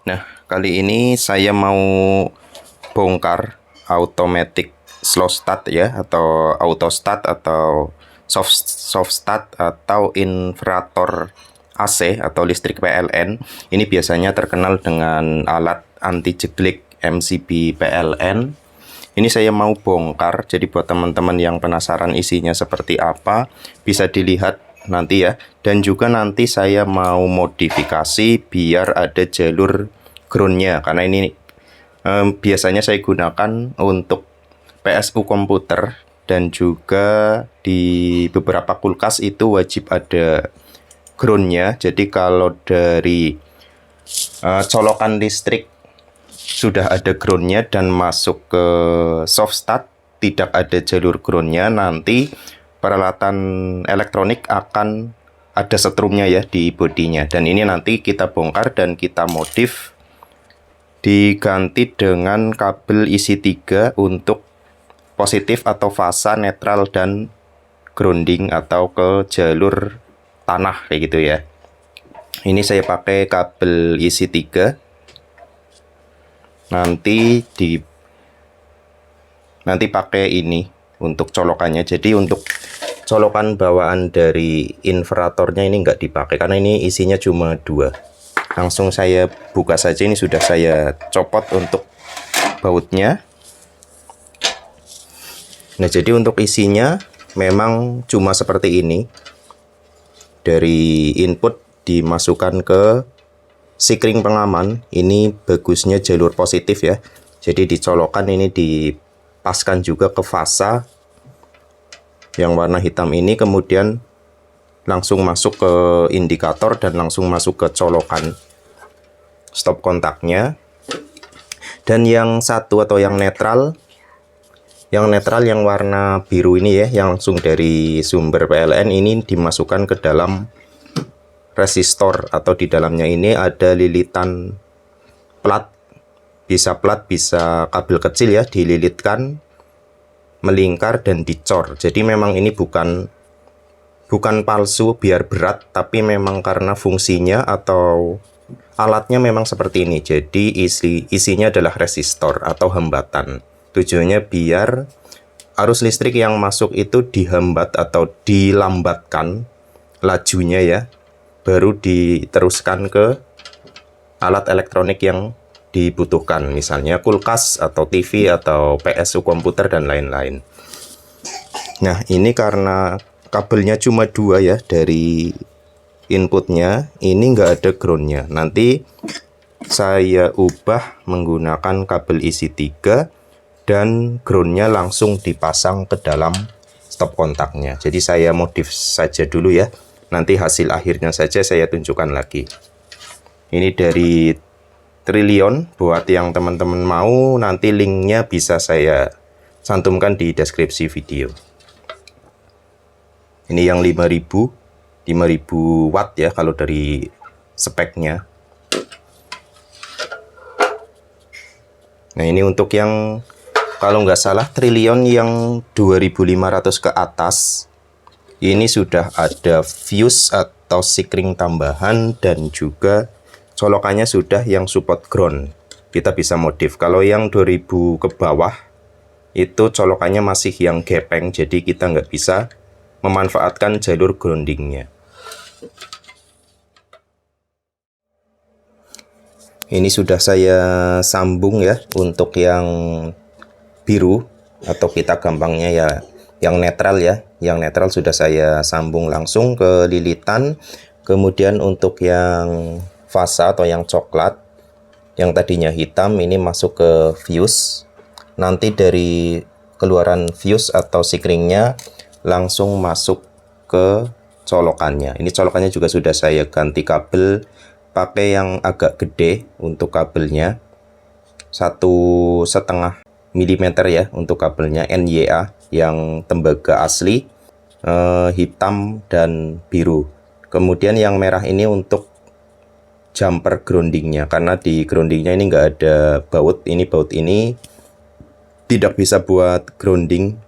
Nah, kali ini saya mau bongkar automatic slow start ya, atau auto start, atau soft start, atau inverter AC atau listrik PLN. Ini biasanya terkenal dengan alat anti jeglek MCB PLN. Ini saya mau bongkar, jadi buat teman-teman yang penasaran isinya seperti apa, bisa dilihat nanti ya. Dan juga nanti saya mau modifikasi biar ada jalur groundnya, karena ini biasanya saya gunakan untuk PSU komputer, dan juga di beberapa kulkas itu wajib ada groundnya. Jadi kalau dari colokan listrik sudah ada groundnya dan masuk ke soft start tidak ada jalur groundnya, nanti peralatan elektronik akan ada setrumnya ya di bodinya. Dan ini nanti kita bongkar dan kita modif, diganti dengan kabel isi 3 untuk positif atau fasa, netral, dan grounding atau ke jalur tanah kayak gitu ya. Ini saya pakai kabel isi 3. Nanti pakai ini untuk colokannya. Jadi untuk colokan bawaan dari invertornya ini nggak dipakai karena ini isinya cuma 2. Langsung saya buka saja, ini sudah saya copot untuk bautnya. Nah, jadi untuk isinya memang cuma seperti ini. Dari input dimasukkan ke sikring pengaman. Ini bagusnya jalur positif ya. Jadi dicolokkan, ini dipaskan juga ke fasa yang warna hitam ini, kemudian langsung masuk ke indikator dan langsung masuk ke colokan stop kontaknya. Dan yang satu atau yang netral yang warna biru ini ya, yang langsung dari sumber PLN, ini dimasukkan ke dalam resistor, atau di dalamnya ini ada lilitan plat, bisa kabel kecil ya, dililitkan, melingkar dan dicor. Jadi memang ini bukan palsu biar berat, tapi memang karena fungsinya atau alatnya memang seperti ini. Jadi isinya adalah resistor atau hambatan. Tujuannya biar arus listrik yang masuk itu dihambat atau dilambatkan lajunya ya, baru diteruskan ke alat elektronik yang dibutuhkan, misalnya kulkas atau TV atau PSU komputer dan lain-lain. Nah, ini karena kabelnya cuma 2 ya dari inputnya, ini nggak ada groundnya. Nanti saya ubah menggunakan kabel isi 3 dan groundnya langsung dipasang ke dalam stop kontaknya. Jadi saya modif saja dulu ya. Nanti hasil akhirnya saja saya tunjukkan lagi. Ini dari Triliun. Buat yang teman-teman mau, nanti linknya bisa saya cantumkan di deskripsi video. Ini yang 5000 watt ya kalau dari speknya. Nah, ini untuk yang kalau nggak salah Triliun yang 2500 ke atas, ini sudah ada fuse atau sikring tambahan, dan juga colokannya sudah yang support ground. Kita bisa modif. Kalau yang 2000 ke bawah itu colokannya masih yang gepeng, jadi kita nggak bisa memanfaatkan jalur groundingnya. Ini sudah saya sambung ya untuk yang biru, atau kita gampangnya ya yang netral ya. Yang netral sudah saya sambung langsung ke lilitan. Kemudian untuk yang fasa atau yang coklat, yang tadinya hitam, ini masuk ke fuse. Nanti dari keluaran fuse atau sikringnya langsung masuk ke colokannya. Ini colokannya juga sudah saya ganti kabel, pakai yang agak gede untuk kabelnya, 1,5 mm ya untuk kabelnya NYA yang tembaga asli, hitam dan biru. Kemudian yang merah ini untuk jumper groundingnya, karena di groundingnya ini nggak ada baut. Ini baut ini tidak bisa buat grounding,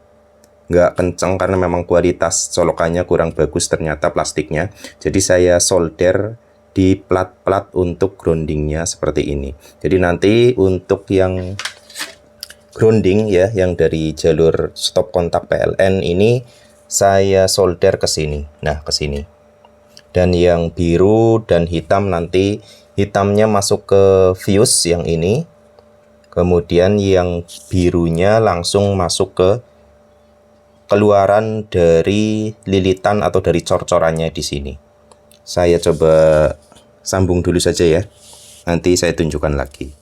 nggak kenceng karena memang kualitas colokannya kurang bagus ternyata plastiknya. Jadi saya solder di plat-plat untuk groundingnya seperti ini. Jadi nanti untuk yang grounding ya, yang dari jalur stop kontak PLN ini saya solder ke sini. Nah, ke sini. Dan yang biru dan hitam nanti hitamnya masuk ke fuse yang ini. Kemudian yang birunya langsung masuk ke keluaran dari lilitan atau dari cor-corannya di sini. Saya coba sambung dulu saja ya. Nanti saya tunjukkan lagi.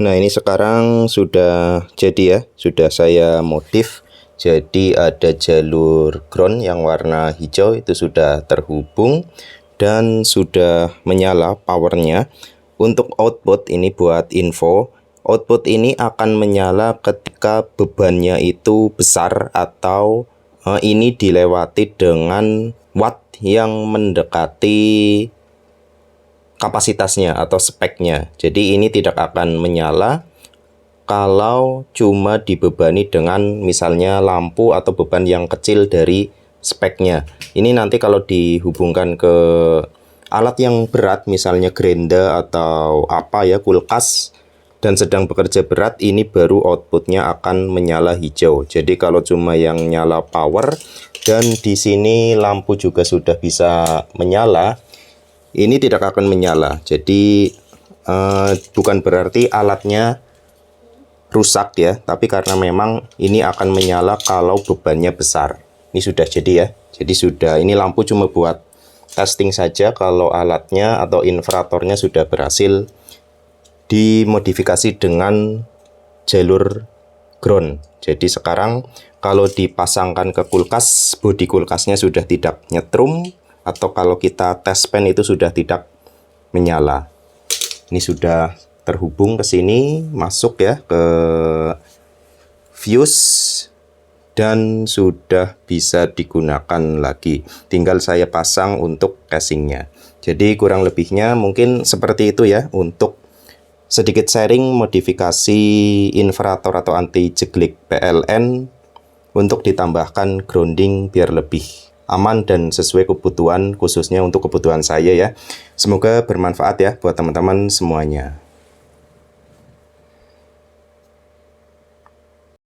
Nah, ini sekarang sudah jadi ya. Sudah saya modif. Jadi ada jalur ground yang warna hijau itu sudah terhubung dan sudah menyala powernya. Untuk output ini buat info, output ini akan menyala ketika bebannya itu besar atau ini dilewati dengan watt yang mendekati kapasitasnya atau speknya. Jadi ini tidak akan menyala kalau cuma dibebani dengan misalnya lampu atau beban yang kecil dari speknya. Ini nanti kalau dihubungkan ke alat yang berat, misalnya grinder atau apa ya, kulkas, dan sedang bekerja berat, ini baru outputnya akan menyala hijau. Jadi kalau cuma yang nyala power dan di sini lampu juga sudah bisa menyala, ini tidak akan menyala. Jadi bukan berarti alatnya rusak ya, tapi karena memang ini akan menyala kalau bebannya besar. Ini sudah jadi ya. Jadi sudah, ini lampu cuma buat testing saja kalau alatnya atau invertornya sudah berhasil dimodifikasi dengan jalur ground. Jadi sekarang kalau dipasangkan ke kulkas, bodi kulkasnya sudah tidak nyetrum, atau kalau kita tes pen itu sudah tidak menyala. Ini sudah terhubung ke sini, masuk ya ke fuse dan sudah bisa digunakan lagi. Tinggal saya pasang untuk casingnya. Jadi kurang lebihnya mungkin seperti itu ya, untuk sedikit sharing modifikasi invertor atau anti jeglik PLN untuk ditambahkan grounding biar lebih aman dan sesuai kebutuhan, khususnya untuk kebutuhan saya ya. Semoga bermanfaat ya buat teman-teman semuanya.